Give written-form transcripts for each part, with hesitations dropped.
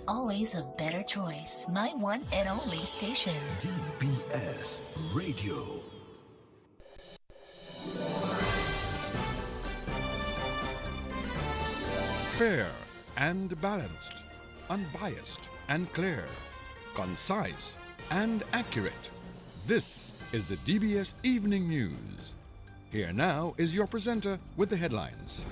always a better choice. My one and only station. DBS Radio. Fair and balanced, unbiased and clear, concise and accurate. This is the DBS Evening News. Here now is your presenter with the headlines.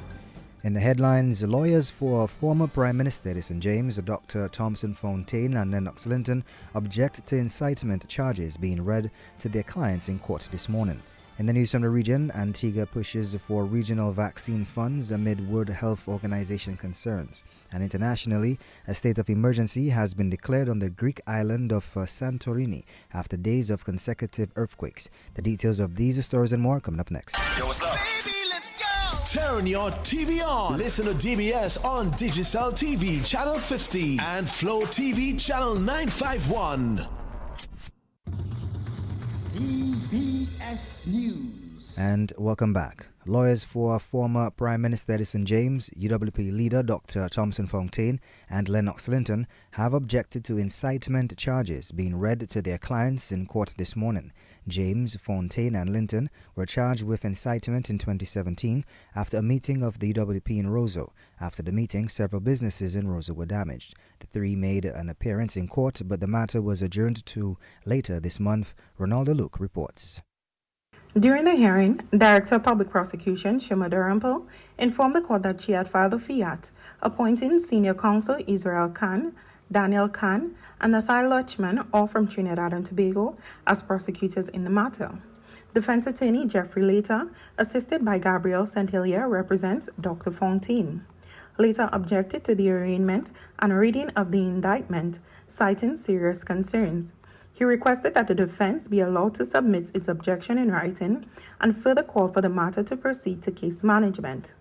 In the headlines, lawyers for former Prime Minister St. James, Dr. Thompson Fontaine and Lennox Linton object to incitement charges being read to their clients in court this morning. In the news from the region, Antigua pushes for regional vaccine funds amid World Health Organization concerns. And internationally, a state of emergency has been declared on the Greek island of Santorini after days of consecutive earthquakes. The details of these stories and more coming up next. Yo, what's up? Baby, let's go! Turn your TV on. Listen to DBS on Digicel TV Channel 50 and Flow TV Channel 951. DBS News. And welcome back. Lawyers for former Prime Minister St. James, UWP leader Dr. Thompson Fontaine and Lennox Linton have objected to incitement charges being read to their clients in court this morning. James, Fontaine and Linton were charged with incitement in 2017 after a meeting of the UWP in Roseau. After the meeting, several businesses in Roseau were damaged. The three made an appearance in court, but the matter was adjourned to later this month. Ronaldo Luke reports. During the hearing, Director of Public Prosecution Shima Durampel informed the court that she had filed a fiat appointing Senior Counsel Israel Khan, Daniel Khan, and Nathaniel Lutchman, all from Trinidad and Tobago, as prosecutors in the matter. Defense attorney Jeffrey Later, assisted by Gabriel Santilia, represents Dr. Fontaine. Later objected to the arraignment and reading of the indictment, citing serious concerns. He requested that the defense be allowed to submit its objection in writing and further called for the matter to proceed to case management.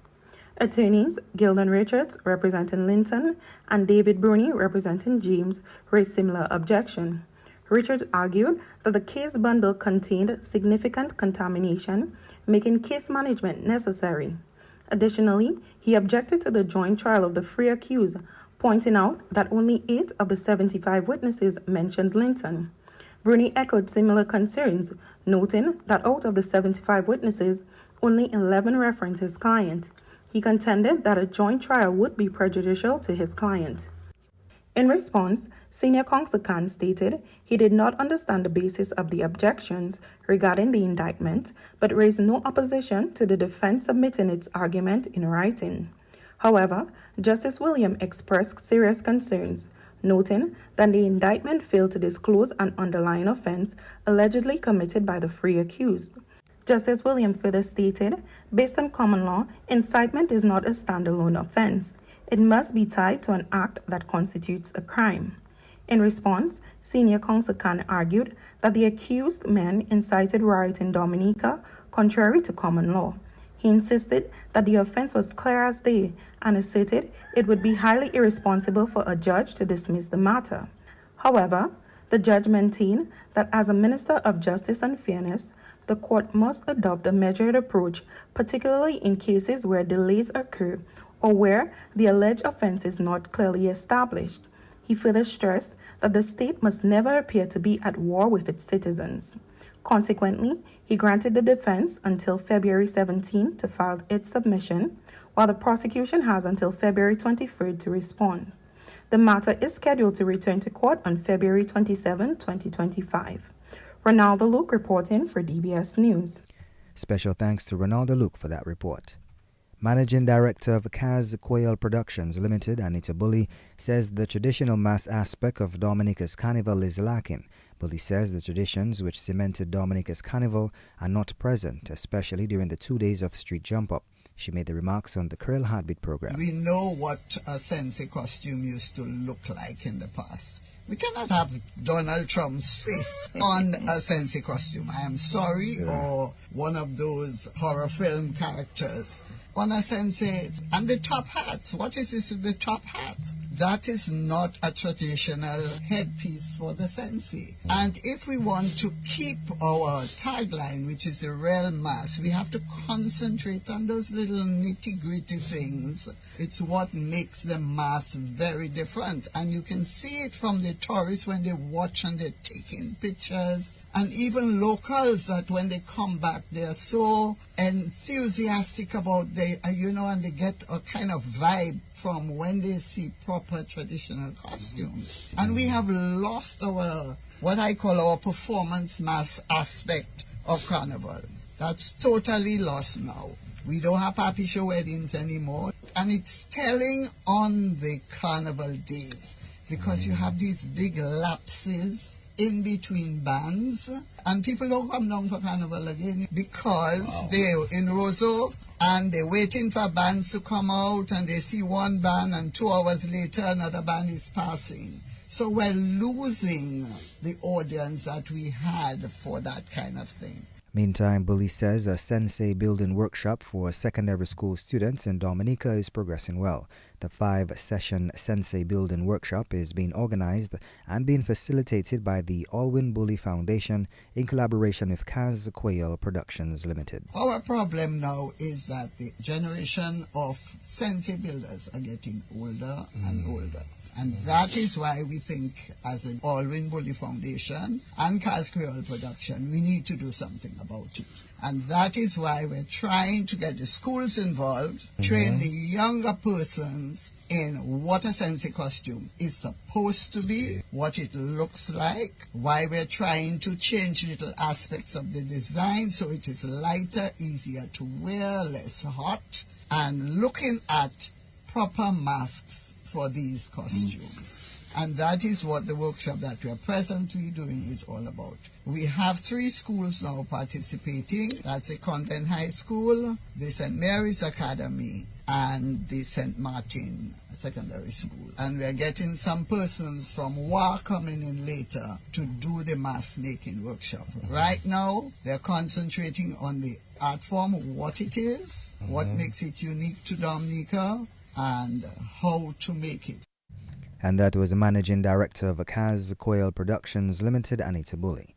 Attorneys Gildon Richards, representing Linton, and David Bruni, representing James, raised similar objection. Richards argued that the case bundle contained significant contamination, making case management necessary. Additionally, he objected to the joint trial of the three accused, pointing out that only 8 of the 75 witnesses mentioned Linton. Bruni echoed similar concerns, noting that out of the 75 witnesses, only 11 referenced his client. He contended that a joint trial would be prejudicial to his client. In response, Senior Counsel Khan stated he did not understand the basis of the objections regarding the indictment, but raised no opposition to the defense submitting its argument in writing. However, Justice William expressed serious concerns, noting that the indictment failed to disclose an underlying offense allegedly committed by the three accused. Justice William further stated, based on common law, incitement is not a standalone offense. It must be tied to an act that constitutes a crime. In response, Senior Counsel Khan argued that the accused men incited riot in Dominica contrary to common law. He insisted that the offense was clear as day and asserted it would be highly irresponsible for a judge to dismiss the matter. However, the judge maintained that as a Minister of Justice and Fairness, the court must adopt a measured approach, particularly in cases where delays occur or where the alleged offense is not clearly established. He further stressed that the state must never appear to be at war with its citizens. Consequently, he granted the defense until February 17 to file its submission, while the prosecution has until February 23rd to respond. The matter is scheduled to return to court on February 27, 2025. Ronaldo Luke reporting for DBS News. Special thanks to Ronaldo Luke for that report. Managing Director of Kaz Quail Productions Limited, Anita Bully, says the traditional mass aspect of Dominica's Carnival is lacking. Bully says the traditions which cemented Dominica's Carnival are not present, especially during the 2 days of street jump-up. She made the remarks on the Curl Heartbeat program. We know what a Sensi costume used to look like in the past. We cannot have Donald Trump's face on a Sensi costume. I am sorry, or one of those horror film characters on a Sensi. And the top hats. What is this with the top hat? that is not a traditional headpiece for the sensei. And if we want to keep our tagline, which is a real mask, we have to concentrate on those little nitty-gritty things. It's what makes the mask very different. And you can see it from the tourists when they watch and they're taking pictures. And even locals, that when they come back, they're so enthusiastic about and they get a kind of vibe from when they see proper traditional costumes. And we have lost what I call our performance mass aspect of Carnival. That's totally lost now. We don't have happy show weddings anymore. And it's telling on the Carnival days, because you have these big lapses in between bands, and people don't come down for Carnival again because they're in Roseau and they're waiting for bands to come out, and they see one band and 2 hours later another band is passing. So we're losing the audience that we had for that kind of thing. Meantime, Bully says a sensei building workshop for secondary school students in Dominica is progressing well. The 5-session sensei building workshop is being organized and being facilitated by the Alwyn Bully Foundation in collaboration with Kaz Quayle Productions Limited. Our problem now is that the generation of sensei builders are getting older and older. And that is why we think, as an Alwyn Bully Foundation and Kaz Quayle Production, we need to do something about it. And that is why we're trying to get the schools involved, train the younger persons in what a sensei costume is supposed to be, what it looks like, why we're trying to change little aspects of the design so it is lighter, easier to wear, less hot, and looking at proper masks for these costumes. And that is what the workshop that we are presently doing is all about. We have 3 schools now participating. That's the Convent High School, the St. Mary's Academy, and the St. Martin Secondary School. And we are getting some persons from WA coming in later to do the mask making workshop. Right now, they're concentrating on the art form, what it is, what makes it unique to Dominica, and how to make it. And that was the Managing Director of Kaz Quayle Productions Limited, Anita Bully.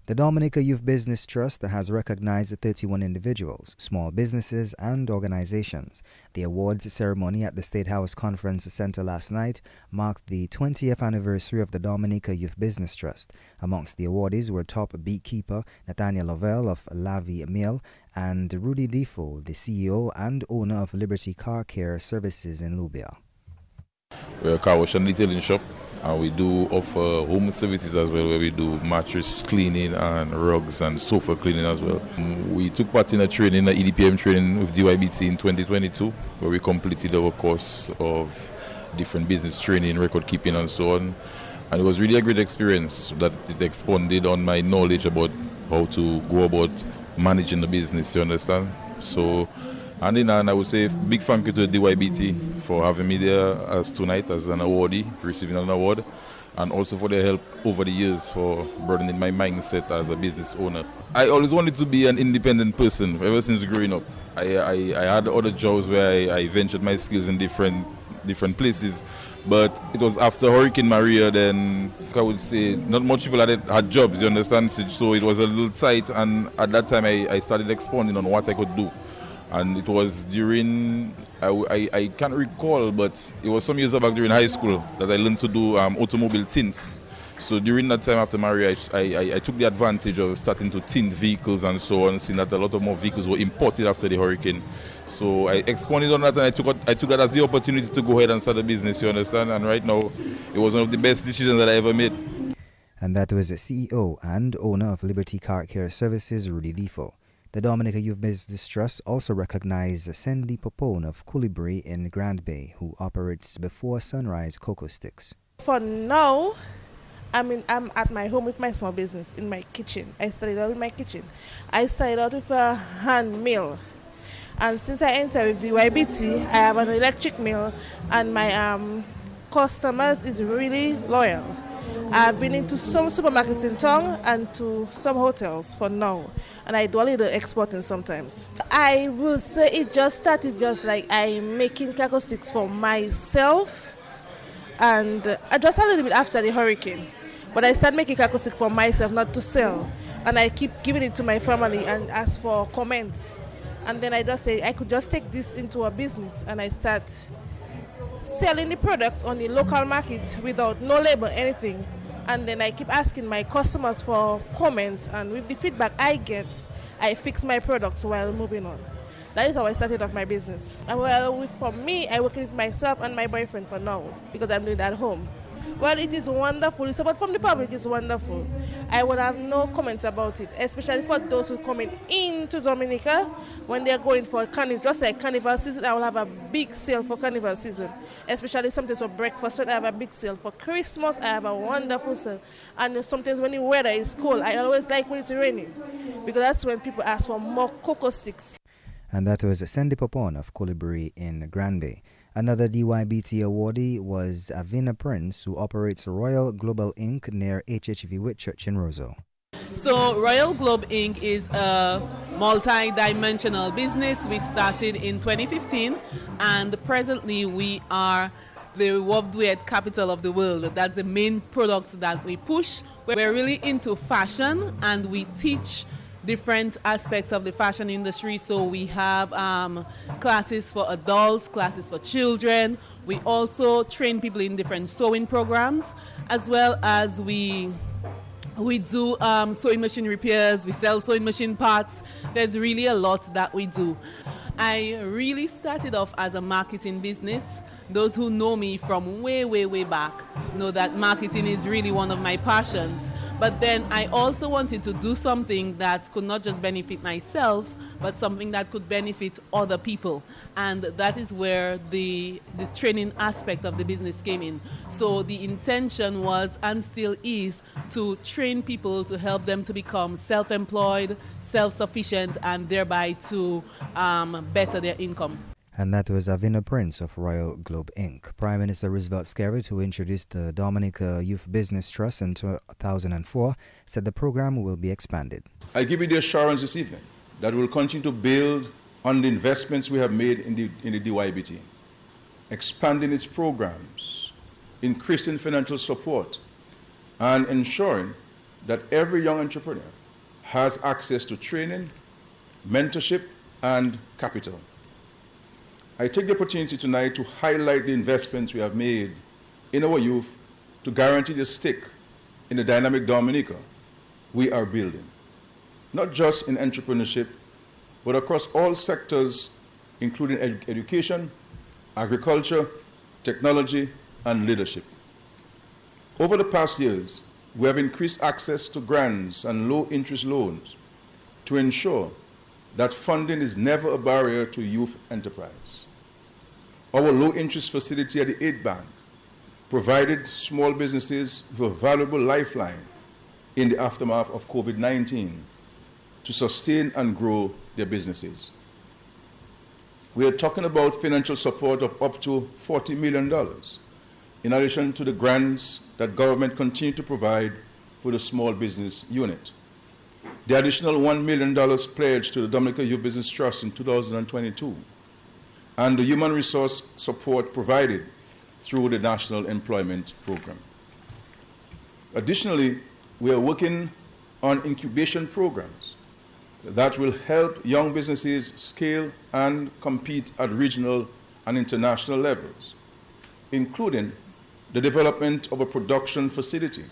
The Dominica Youth Business Trust has recognized 31 individuals, small businesses and organizations. The awards ceremony at the State House Conference Center last night marked the 20th anniversary of the Dominica Youth Business Trust. Amongst the awardees were top beekeeper Nathaniel Lovell of Lavi Mill and Rudy Defoe, the CEO and owner of Liberty Car Care Services in Lubia. We're a car wash and detailing shop, and we do offer home services as well, where we do mattress cleaning and rugs and sofa cleaning as well. We took part in a training, an EDPM training with DYBT in 2022, where we completed our course of different business training, record keeping and so on. And it was really a great experience that it expanded on my knowledge about how to go about managing the business, you understand? So, and in I would say big thank you to the DYBT for having me there as tonight as an awardee, receiving an award, and also for their help over the years for broadening my mindset as a business owner. I always wanted to be an independent person ever since growing up. I had other jobs where I ventured my skills in different places, but it was after Hurricane Maria, then I would say not much people had jobs, you understand? So it was a little tight, and at that time I started expanding on what I could do. And it was during, I can't recall, but it was some years back during high school that I learned to do automobile tints. So during that time after Maria, I took the advantage of starting to tint vehicles and so on, seeing that a lot of more vehicles were imported after the hurricane. So I expanded on that, and I took that as the opportunity to go ahead and start a business, you understand? And right now, it was one of the best decisions that I ever made. And that was the CEO and owner of Liberty Car Care Services, Rudy Defoe. The Dominica Youth Business Trust also recognized Cindy Popone of Culibri in Grand Bay, who operates Before Sunrise Cocoa Sticks. For now, I'm at my home with my small business in my kitchen. I started out with my kitchen. I started out with a hand mill. And since I entered with the YBT, I have an electric mill, and my customers is really loyal. I've been into some supermarkets in town and to some hotels for now, and I do a little exporting sometimes. I will say it just started just like I'm making cocoa sticks for myself and just a little bit after the hurricane. But I started making kakao stick for myself, not to sell. And I keep giving it to my family and ask for comments. And then I just say I could just take this into a business, and I start selling the products on the local market without no label, anything. And then I keep asking my customers for comments, and with the feedback I get, I fix my products while moving on. That is how I started off my business. And well, for me, I work with myself and my boyfriend for now because I'm doing it at home. Well, it is wonderful. The support from the public is wonderful. I would have no comments about it, especially for those who come into Dominica when they're going for carnival, just like carnival season. I will have a big sale for carnival season, especially sometimes for breakfast. When I have a big sale for Christmas, I have a wonderful sale. And sometimes when the weather is cold, I always like when it's raining because that's when people ask for more cocoa sticks. And that was Sandy Popon of Colibri in Granby. Another DYBT awardee was Avina Prince, who operates Royal Global Inc. near HHV Whitchurch in Roseau. So Royal Globe Inc. is a multi-dimensional business. We started in 2015, and presently we are the worldwide capital of the world. That's the main product that we push. We're really into fashion, and we teach different aspects of the fashion industry. So we have classes for adults, classes for children. We also train people in different sewing programs, as well as we do sewing machine repairs. We sell sewing machine parts. There's really a lot that we do. I really started off as a marketing business. Those who know me from way, way, way back know that marketing is really one of my passions. But then I also wanted to do something that could not just benefit myself, but something that could benefit other people. And that is where the training aspect of the business came in. So the intention was, and still is, to train people to help them to become self-employed, self-sufficient, and thereby to better their income. And that was Avina Prince of Royal Globe Inc. Prime Minister Roosevelt Skerritt, who introduced the Dominica Youth Business Trust in 2004, said the program will be expanded. I give you the assurance this evening that we'll continue to build on the investments we have made in the DYBT, expanding its programs, increasing financial support, and ensuring that every young entrepreneur has access to training, mentorship, and capital. I take the opportunity tonight to highlight the investments we have made in our youth to guarantee the stick in the dynamic Dominica we are building, not just in entrepreneurship, but across all sectors, including education, agriculture, technology, and leadership. Over the past years, we have increased access to grants and low-interest loans to ensure that funding is never a barrier to youth enterprise. Our low-interest facility at the Aid Bank provided small businesses with a valuable lifeline in the aftermath of COVID-19 to sustain and grow their businesses. We are talking about financial support of up to $40 million, in addition to the grants that government continue to provide for the small business unit. The additional $1 million pledged to the Dominica Youth Business Trust in 2022, and the human resource support provided through the National Employment Program. Additionally, we are working on incubation programs that will help young businesses scale and compete at regional and international levels, including the development of a production facility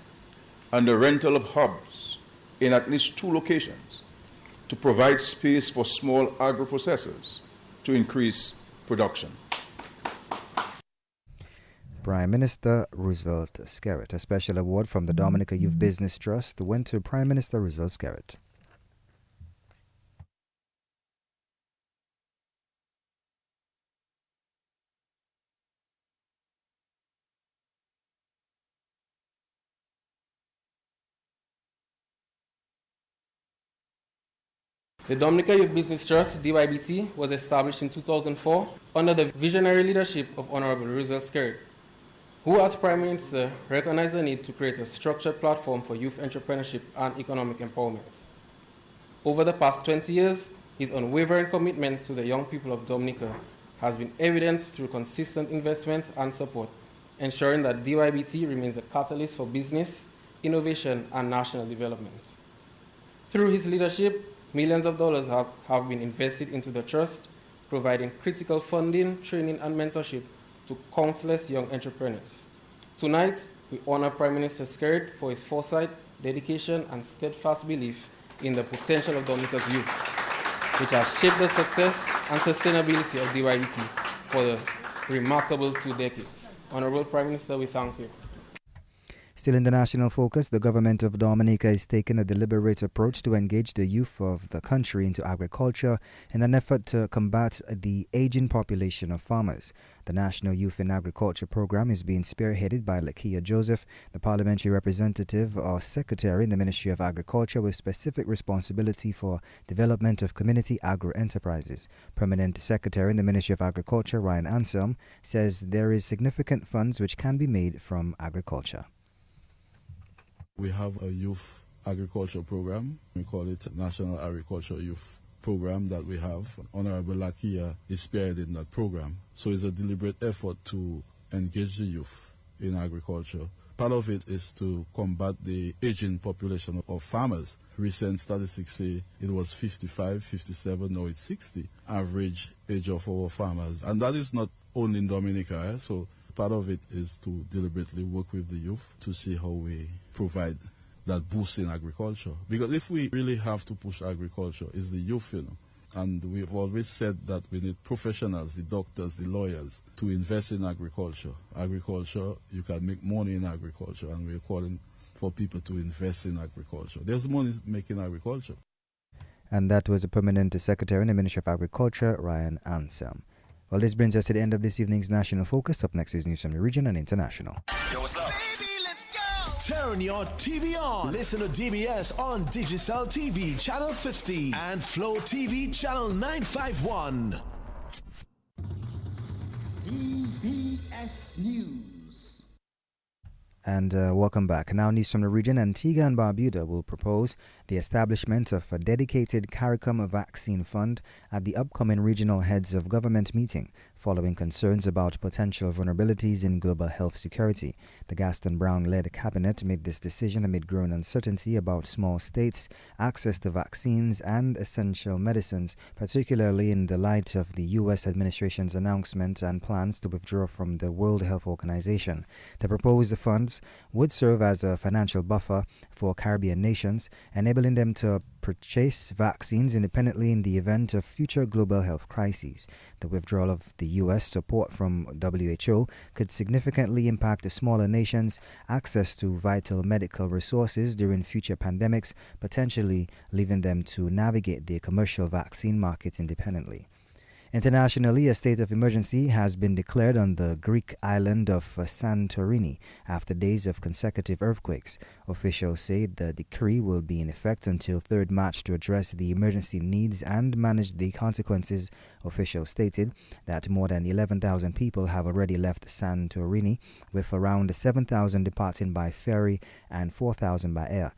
and the rental of hubs in at least 2 locations to provide space for small agro-processors to increase production. Prime Minister Roosevelt Skerritt. A special award from the Dominica Youth Business Trust went to Prime Minister Roosevelt Skerritt. The Dominica Youth Business Trust, DYBT, was established in 2004 under the visionary leadership of Honorable Roosevelt Skerritt, who as Prime Minister recognized the need to create a structured platform for youth entrepreneurship and economic empowerment. Over the past 20 years, his unwavering commitment to the young people of Dominica has been evident through consistent investment and support ensuring that DYBT remains a catalyst for business, innovation, and national development. Through his leadership, millions of dollars have been invested into the trust, providing critical funding, training, and mentorship to countless young entrepreneurs. Tonight, we honor Prime Minister Skerrit for his foresight, dedication, and steadfast belief in the potential of Dominica's youth, which has shaped the success and sustainability of DYBT for the remarkable 2 decades. Honorable Prime Minister, we thank you. Still in the national focus, the government of Dominica is taking a deliberate approach to engage the youth of the country into agriculture in an effort to combat the aging population of farmers. The National Youth in Agriculture program is being spearheaded by Lakia Joseph, the parliamentary representative or secretary in the Ministry of Agriculture with specific responsibility for development of community agro-enterprises. Permanent Secretary in the Ministry of Agriculture, Ryan Anselm, says there is significant funds which can be made from agriculture. We have a youth agriculture program. We call it National Agriculture Youth Program that we have. Honorable Lakia is spearheading that program. So it's a deliberate effort to engage the youth in agriculture. Part of it is to combat the aging population of farmers. Recent statistics say it was 55, 57, now it's 60, average age of our farmers. And that is not only in Dominica, so part of it is to deliberately work with the youth to see how we provide that boost in agriculture. Because if we really have to push agriculture, it's the youth, And we've always said that we need professionals, the doctors, the lawyers, to invest in agriculture. Agriculture, you can make money in agriculture, and we're calling for people to invest in agriculture. There's money making agriculture. And that was the Permanent Secretary in the Ministry of Agriculture, Ryan Anselm. Well, this brings us to the end of this evening's National Focus. Up next is news from the region and international. Yo, what's up? Baby, let's go! Turn your TV on. Listen to DBS on Digicel TV, Channel 50, and Flow TV, Channel 951. DBS News. And welcome back. Now news from the region. Antigua and Barbuda will propose the establishment of a dedicated CARICOM vaccine fund at the upcoming regional heads of government meeting, following concerns about potential vulnerabilities in global health security. The Gaston Brown-led cabinet made this decision amid growing uncertainty about small states' access to vaccines and essential medicines, particularly in the light of the U.S. administration's announcement and plans to withdraw from the World Health Organization. The proposed funds would serve as a financial buffer for Caribbean nations, enabling them to purchase vaccines independently in the event of future global health crises. The withdrawal of the U.S. support from WHO could significantly impact the smaller nations' access to vital medical resources during future pandemics, potentially leaving them to navigate the commercial vaccine market independently. Internationally, a state of emergency has been declared on the Greek island of Santorini after days of consecutive earthquakes. Officials say the decree will be in effect until 3rd March to address the emergency needs and manage the consequences. Officials stated that more than 11,000 people have already left Santorini, with around 7,000 departing by ferry and 4,000 by air.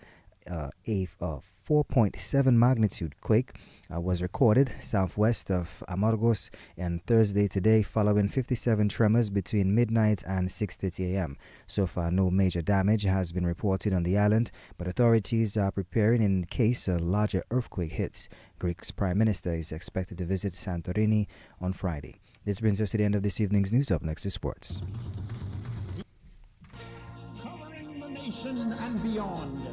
A 4.7 magnitude quake was recorded southwest of Amargos on Thursday today, following 57 tremors between midnight and 6:30 a.m. So far, no major damage has been reported on the island, but authorities are preparing in case a larger earthquake hits. Greece's Prime Minister is expected to visit Santorini on Friday. This brings us to the end of this evening's news. Up next is sports. Covering the nation and beyond.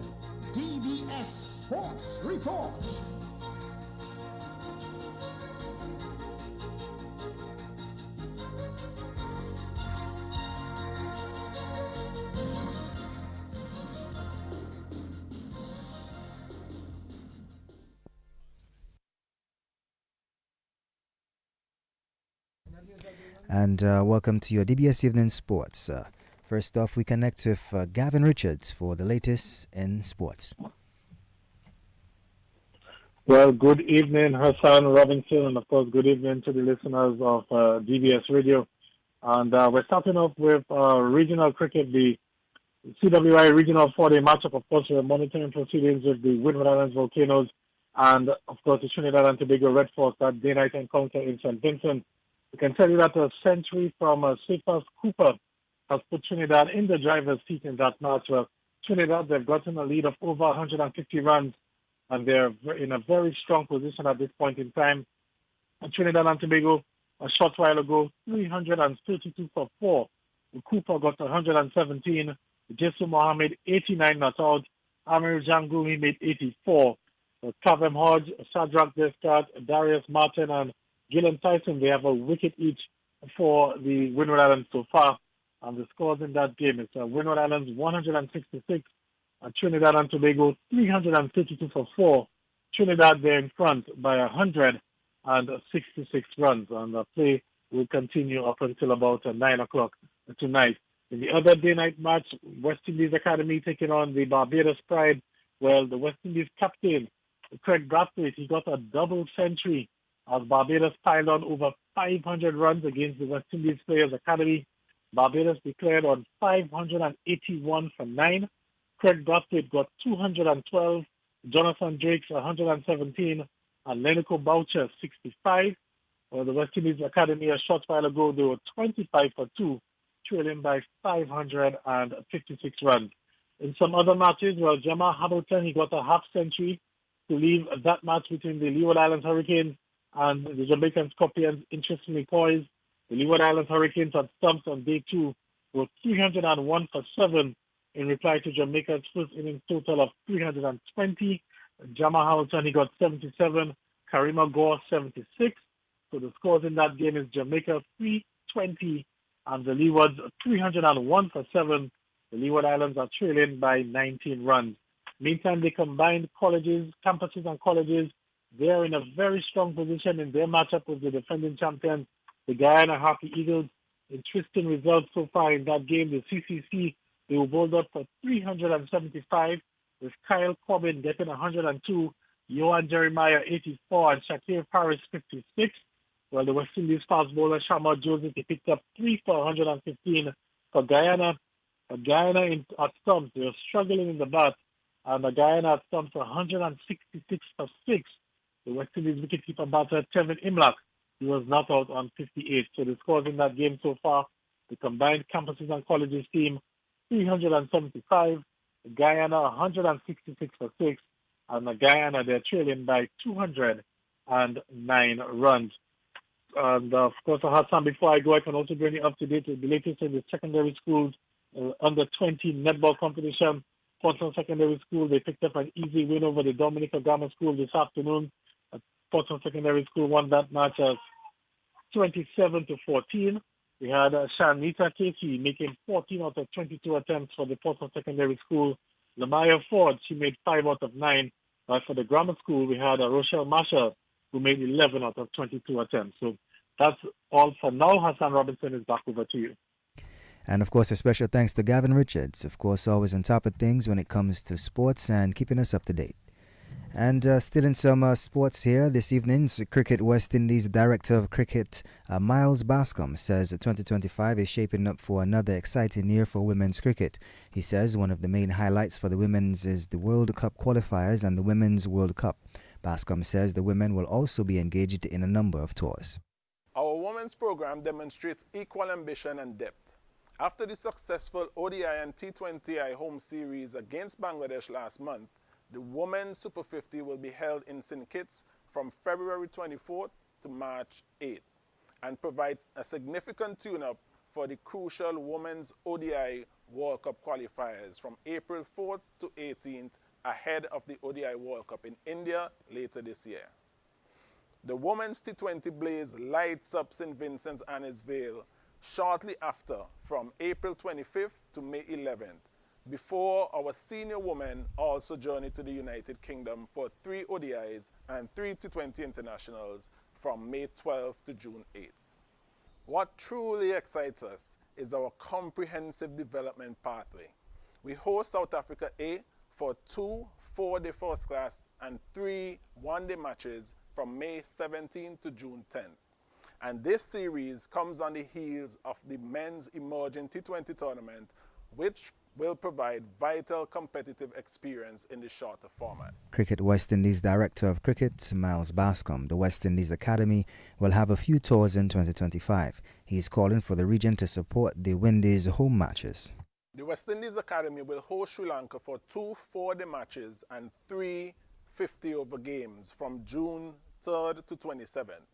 DBS Sports Report. And welcome to your DBS Evening Sports. First off, we connect with Gavin Richards for the latest in sports. Well, good evening, Hassan Robinson, and of course, good evening to the listeners of DBS Radio. And we're starting off with regional cricket, the CWI Regional 4-day matchup. Of course, we're monitoring proceedings with the Windward Islands Volcanoes and, of course, the Trinidad and Tobago Red Force, that day-night encounter in St. Vincent. We can tell you that a century from Cephas Cooper has put Trinidad in the driver's seat in that match. Well, Trinidad, they've gotten a lead of over 150 runs, and they're in a very strong position at this point in time. And Trinidad and Tobago, a short while ago, 332 for 4. Cooper got 117. Jesu Mohammed, 89 not out. Amir Jangu, he made 84. Kavem Hodge, Shadrach Descartes, Darius Martin, and Gillen Tyson, they have a wicket each for the Windward Islands so far. And the scores in that game is Windward Islands 166, Trinidad and Tobago 332 for 4. Trinidad, they're in front by 166 runs. And the play will continue up until about 9 o'clock tonight. In the other day-night match, West Indies Academy taking on the Barbados Pride. Well, the West Indies captain, Craig Brathwaite, he got a double century as Barbados piled on over 500 runs against the West Indies Players Academy. Barbados declared on 581 for 9. Craig Brathwaite got 212. Jonathan Drakes 117. And Lenico Boucher 65. Well, the West Indies Academy a short while ago, they were 25 for 2, trailing by 556 runs. In some other matches, well, Jamal Hamilton, he got a half century to leave that match between the Leeward Islands Hurricanes and the Jamaican Scorpions interestingly poised. The Leeward Islands Hurricanes had stumped on day 2 with 301 for 7 in reply to Jamaica's first innings total of 320. Jamal Hamilton, he got 77. Karima Gore, 76. So the scores in that game is Jamaica 320 and the Leewards 301 for 7. The Leeward Islands are trailing by 19 runs. Meantime, the combined colleges, campuses and colleges, they're in a very strong position in their matchup with the defending champions, the Guyana Harpy Eagles. Interesting results so far in that game. The CCC, they were bowled up for 375, with Kyle Corbin getting 102, Johan Jeremiah 84, and Shakir Paris 56. Well, the West Indies fast bowler Shamar Joseph, he picked up 3 for 115 for Guyana. Guyana at stumps, they were struggling in the bat, and the Guyana at stumps 166 for 6. The West Indies wicketkeeper batter Tevin Imlak, he was not out on 58. So the scores in that game so far, the combined campuses and colleges team 375, Guyana 166 for 6, and the Guyana, they're trailing by 209 runs. And of course, Hassan, before I go, I can also bring you up to date with the latest in the secondary schools under 20 netball competition. Portsmouth Secondary School, they picked up an easy win over the Dominica Grammar School this afternoon. Portsmouth Secondary School won that match as 27-14. We had Shanita Casey making 14 out of 22 attempts for the Portsmouth Secondary School. Lamaya Ford, she made 5 out of 9. For the grammar school, we had Rochelle Marshall, who made 11 out of 22 attempts. So that's all for now. Hassan Robinson is back over to you. And of course, a special thanks to Gavin Richards, of course, always on top of things when it comes to sports and keeping us up to date. And still in some sports here this evening's Cricket West Indies Director of Cricket Miles Bascom says 2025 is shaping up for another exciting year for women's cricket. He says one of the main highlights for the women's is the World Cup qualifiers and the Women's World Cup. Bascom says the women will also be engaged in a number of tours. Our women's program demonstrates equal ambition and depth. After the successful ODI and T20I home series against Bangladesh last month, the Women's Super 50 will be held in St. Kitts from February 24th to March 8th and provides a significant tune-up for the crucial Women's ODI World Cup qualifiers from April 4th to 18th ahead of the ODI World Cup in India later this year. The Women's T20 blaze lights up St. Vincent's and its Vale shortly after from April 25th to May 11th, before our senior women also journey to the United Kingdom for 3 ODIs and 3 T20 internationals from May 12th to June 8th. What truly excites us is our comprehensive development pathway. We host South Africa A for 2 4-day first class and 3 one-day matches from May 17th to June 10th. And this series comes on the heels of the men's emerging T20 tournament, which will provide vital competitive experience in the shorter format. Cricket West Indies Director of Cricket, Miles Bascom, the West Indies Academy, will have a few tours in 2025. He is calling for the region to support the Windies' home matches. The West Indies Academy will host Sri Lanka for 2 4-day matches and 3 50-over games from June 3rd to 27th.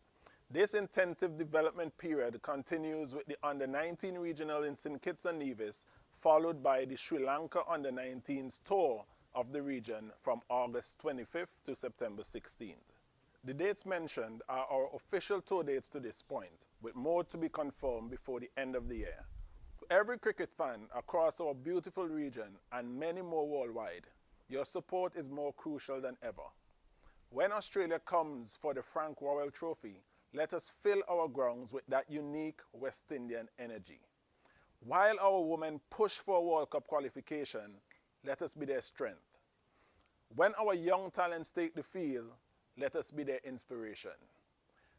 This intensive development period continues with the Under-19 regional in St. Kitts and Nevis, followed by the Sri Lanka Under-19s tour of the region from August 25th to September 16th. The dates mentioned are our official tour dates to this point, with more to be confirmed before the end of the year. To every cricket fan across our beautiful region and many more worldwide, your support is more crucial than ever. When Australia comes for the Frank Worrell Trophy, let us fill our grounds with that unique West Indian energy. While our women push for a World Cup qualification, let us be their strength. When our young talents take the field, let us be their inspiration.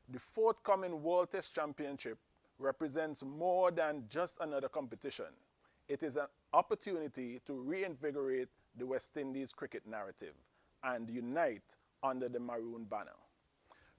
The forthcoming World Test Championship represents more than just another competition. It is an opportunity to reinvigorate the West Indies cricket narrative and unite under the maroon banner.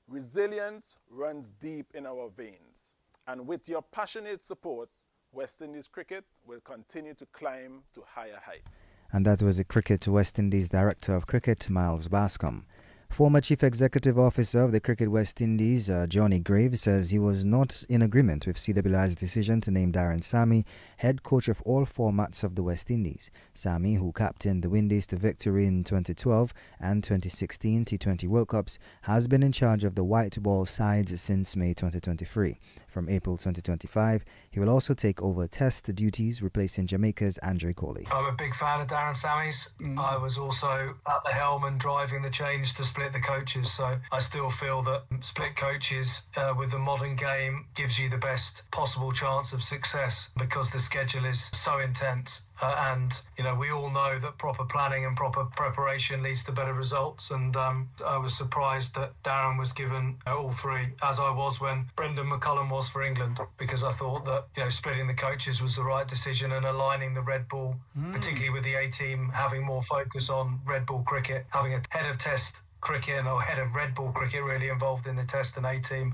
Resilience runs deep in our veins, and with your passionate support, West Indies cricket will continue to climb to higher heights. And that was the Cricket West Indies Director of Cricket, Miles Bascom. Former Chief Executive Officer of the Cricket West Indies, Johnny Graves, says he was not in agreement with CWI's decision to name Darren Sammy head coach of all formats of the West Indies. Sammy, who captained the Windies to victory in 2012 and 2016 T20 World Cups, has been in charge of the white ball sides since May 2023. From April 2025, he will also take over Test duties, replacing Jamaica's Andre Coley. I'm a big fan of Darren Sammy's. I was also at the helm and driving the change to split the coaches, so I still feel that split coaches with the modern game gives you the best possible chance of success because the schedule is so intense. And, you know, we all know that proper planning and proper preparation leads to better results. And I was surprised that Darren was given all three, as I was when Brendan McCullum was for England, because I thought that, you know, splitting the coaches was the right decision and aligning the red ball, particularly with the A-team, having more focus on red ball cricket, having a head of Test cricket or head of red ball cricket really involved in the Test and A-team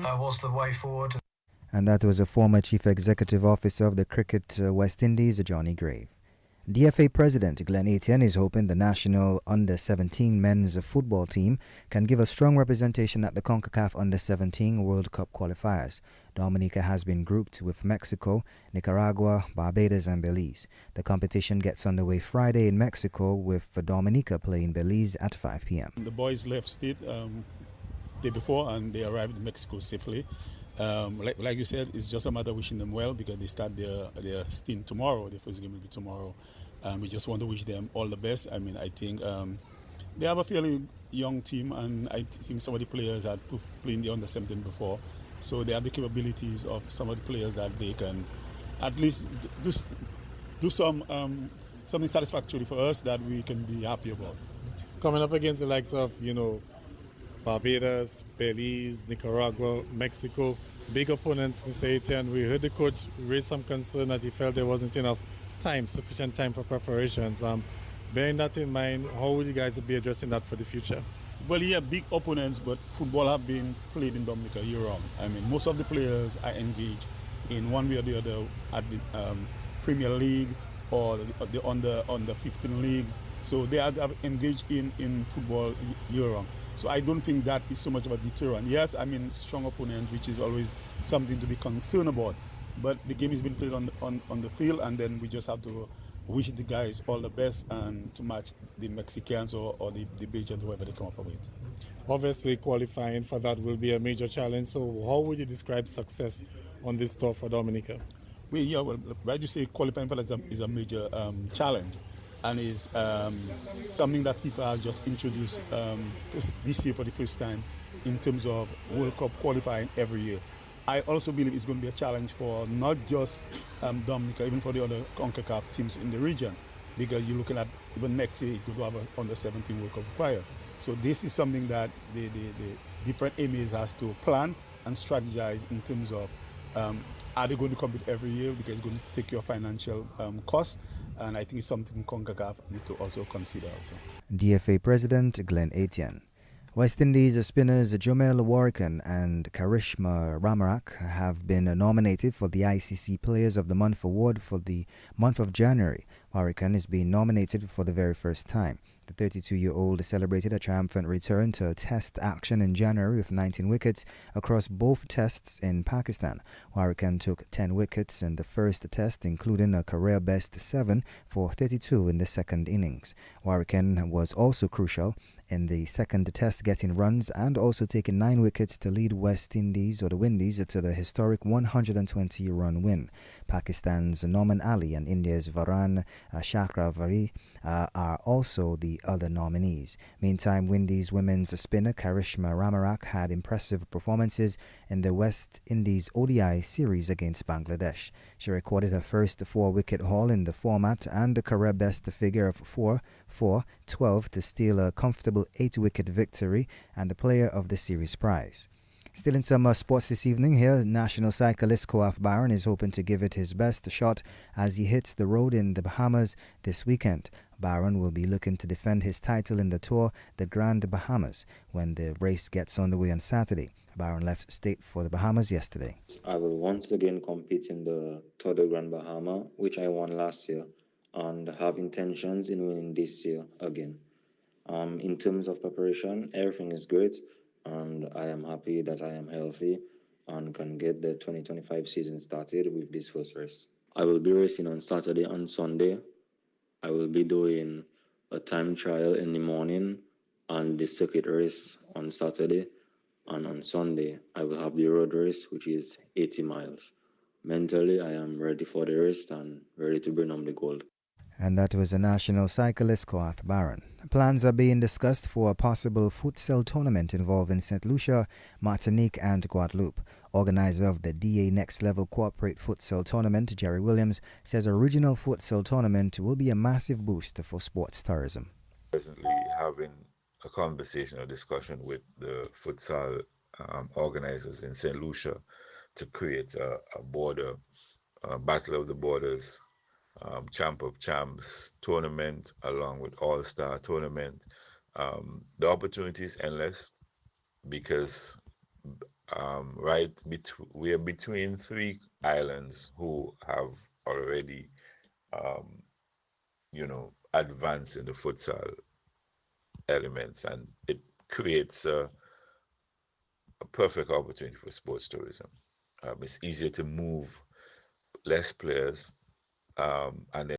was the way forward. And that was a former Chief Executive Officer of the Cricket West Indies, Johnny Grave. DFA President Glenn Etienne is hoping the national Under-17 men's football team can give a strong representation at the CONCACAF Under-17 World Cup qualifiers. Dominica has been grouped with Mexico, Nicaragua, Barbados and Belize. The competition gets underway Friday in Mexico, with Dominica playing Belize at 5 p.m. The boys left state day before and they arrived in Mexico safely. Like you said, it's just a matter of wishing them well because they start their stint tomorrow. The first game will be tomorrow. We just want to wish them all the best. I mean, I think they have a fairly young team, and I think some of the players had played in the Under-17 before. So they have the capabilities of some of the players that they can at least do something satisfactory for us that we can be happy about. Coming up against the likes of, you know, Barbados, Belize, Nicaragua, Mexico, big opponents, Mr. Etienne. We heard the coach raise some concern that he felt there wasn't enough time, sufficient time for preparations. Bearing that in mind, how will you guys be addressing that for the future? Well, yeah, big opponents, but football have been played in Dominica year-round. I mean, most of the players are engaged in one way or the other at the Premier League or the under 15 leagues. So they are engaged in football year-round. So I don't think that is so much of a deterrent. Yes, I mean, strong opponent, which is always something to be concerned about. But the game is being played on the field, and then we just have to wish the guys all the best and to match the Mexicans or the Belgians, whoever they come up with. Obviously, qualifying for that will be a major challenge. So how would you describe success on this tour for Dominica? Well, right, you say qualifying for that is a major challenge. And is something that FIFA has just introduced this year for the first time in terms of World Cup qualifying every year. I also believe it's going to be a challenge for not just Dominica, even for the other CONCACAF teams in the region, because you're looking at even next year, you could have an Under-17 World Cup qualifier. So this is something that the different AMAs has to plan and strategize in terms of are they going to compete every year, because it's going to take your financial cost. and I think it's something CONCACAF need to also consider also. DFA President Glenn Etienne. West Indies spinners Jomel Warrican and Karishma Ramarak have been nominated for the ICC Players of the Month award for the month of January. Warrican is being nominated for the very first time. The 32-year-old celebrated a triumphant return to Test action in January with 19 wickets across both tests in Pakistan. Warrican took 10 wickets in the first test, including a career-best 7 for 32 in the second innings. Warrican was also crucial in the second test, getting runs and also taking 9 wickets to lead West Indies or the Windies to the historic 120-run win. Pakistan's Norman Ali and India's Varan Chakravarti are also the other nominees. Meantime, Windies women's spinner Karishma Ramarak had impressive performances in the West Indies ODI series against Bangladesh. She recorded her first 4-wicket haul in the format and a career-best figure of 4-4-12 to steal a comfortable 8-wicket victory and the Player of the Series prize. Still in some sports this evening here, national cyclist Koaf Barron is hoping to give it his best shot as he hits the road in the Bahamas this weekend. Barron will be looking to defend his title in the Tour the Grand Bahamas when the race gets underway on Saturday. Barron left state for the Bahamas yesterday. I will once again compete in the Tour de Grand Bahama, which I won last year, and have intentions in winning this year again. In terms of preparation, everything is great, and I am happy that I am healthy and can get the 2025 season started with this first race. I will be racing on Saturday and Sunday. I will be doing a time trial in the morning and the circuit race on Saturday, and on Sunday I will have the road race, which is 80 miles. Mentally, I am ready for the race and ready to bring home the gold. And that was a national cyclist, Koaf Barron. Plans are being discussed for a possible futsal tournament involving St. Lucia, Martinique and Guadeloupe. Organizer of the DA Next Level Corporate Futsal Tournament, Jerry Williams, says a regional futsal tournament will be a massive boost for sports tourism. Presently having a conversation or discussion with the futsal organizers in St. Lucia to create a border, Battle of the Borders, Champ of Champs tournament along with All-Star tournament. The opportunity is endless because we are between 3 islands who have already advanced in the futsal elements, and it creates a perfect opportunity for sports tourism. It's easier to move less players and then